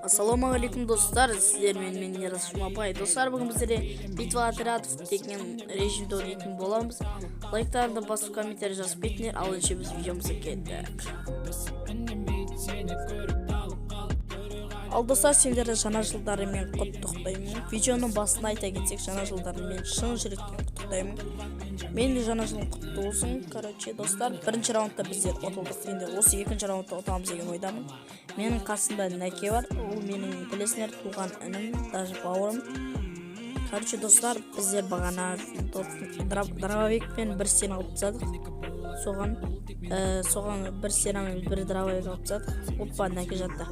Ассалаумағалейкум достар, сіздермен мен Ерас Жұмабай. Достар, бүгін біздерде битва отрядов деген режимде ойнайтын боламыз. Лайктарды басып комментарий жазып кетіңдер, ал ендеше біз видеомызға кеттік. Ал достар, сендерді жаңа жылдарымен құттықтаймын. Видеоның басында айта кетсек, жаңа жылдарымен шын жүректен құттықтаймын. Менің жаңа жылым құтты болсын. Короче, достар, бірінші раундта біздер ұтылдық. Енді осы екінші раундта ұтамыз деген ойдамын. Менің қасымда Нәке бар. Ол менің білесіңдер туған інім, даже бауырым. Короче, достар, біздер бағана дробовикпен бір стен алып тастадық. Соған бір стенамен бір дробовик алып тастадық. Опа, Нәке жатты.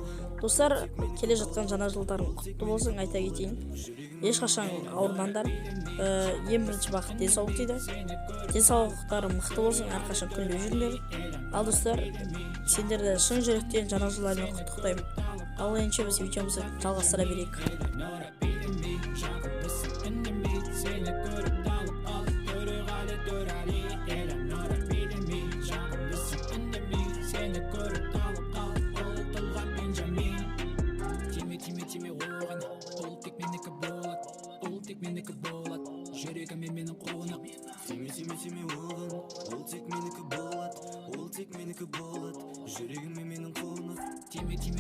Достар, келе жатқан жаңа жылдарың құтты болсын, айта кетейін. Ешқашан ауырмаңдар. Ең бірінші бақыт денсаулық дейді. Денсаулықтары мықты болсын, әрқашан күліп жүріңдер. Ал достар, сендерді шын жүректен жаңа жылдармен құттықтаймын. Ал ендеше біз видеомызды жалғастыра берейік. Жүрегіме менің қонақ Тиме оған Ол тек менікі болады Ол тек менікі болады Жүрегіме менің қонақ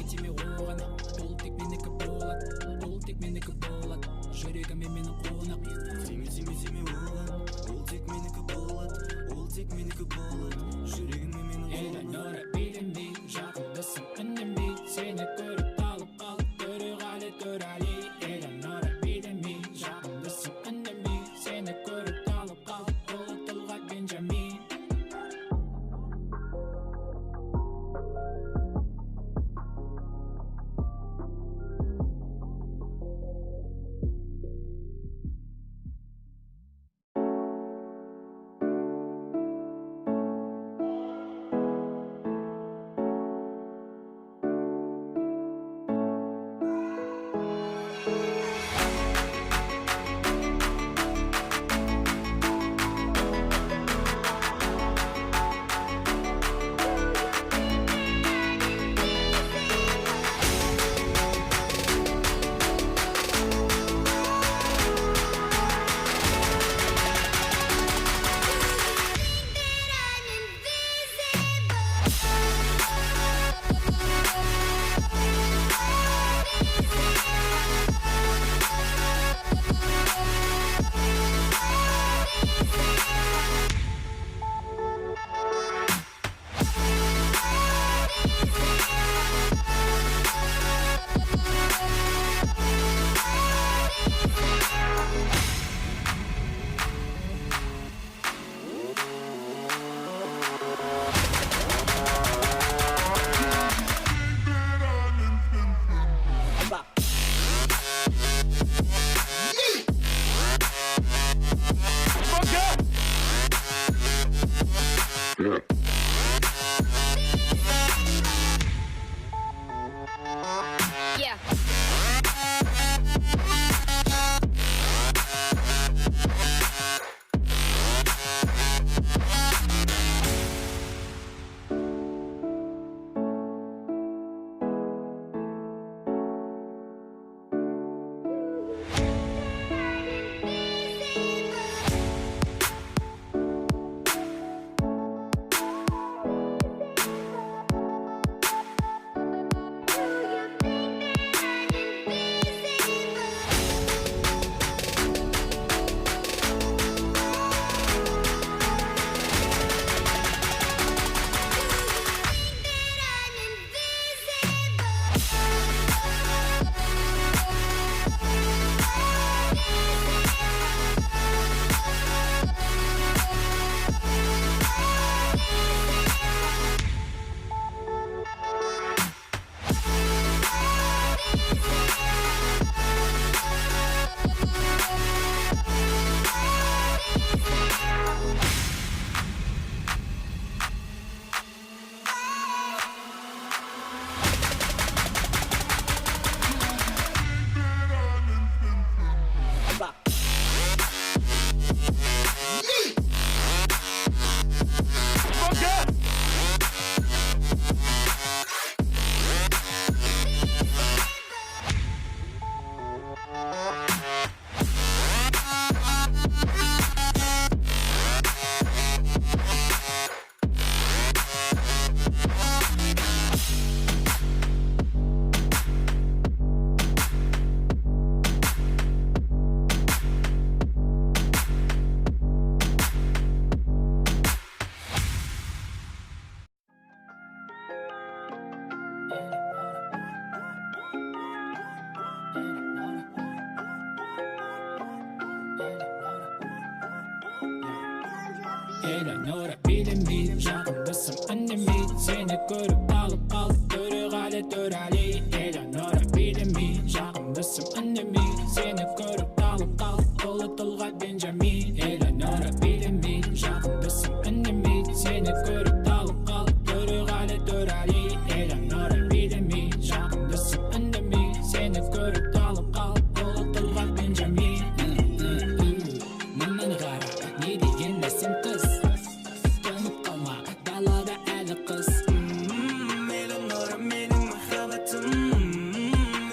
Тиме оған Ол тек менікі болады Ол тек менікі болады Жүрегіме менің қонақ Тиме оған Ол тек менікі болады Ол тек менікі болады Жүрегіме менің қонақ Билемей, жақындысың үнемей Сені көріп қалып Төреғали Элеонора билемей, жақындысың үнемей Seni görüp kalıp Tolga Benjamin Eleonora bilimi Жағымдысың үнеме Сені көріп талып қалды Төреғали Төрәли Eleonora bilimi Жағымдысың үнеме Сені көріп талып қалды Қолы тұлға Бенджамин Eleonora bilimi Жағымдысың үнеме Сені көріп талып қалды Төреғали Төрәли Eleonora bilimi Жағымдысың үнеме Сені көріп талып қалды Қолы тұлға Бенджамин Мынаны қара не деген әсем қыз Тоңып қалма далада әлі қыз Eleonora менің махаббатым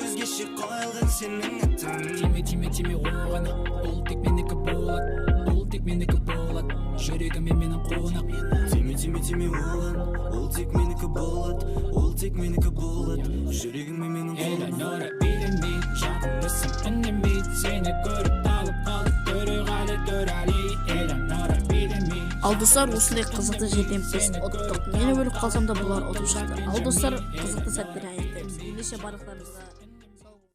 Өзгеше қойылған сенің атың Тиме оған Ол тек менікі болады Ол тек менікі болады Жүрегіме менің қонақ Тиме оған Ол тек менікі болады Ол тек менікі болады Жүрегіме менің қонақ Eleonora bilimi Жағымдысың үнеме Сені көріп талып қалды Төреғали Төрәли Eleonora bilimi Ал достар, осындай қызықты жерден біз ұттық. Нені бөліп қалсам да бұлар ұтып шықты. Ал достар, қызықты сәттер аяқтаймыз. Ендеше барлықтарыңызға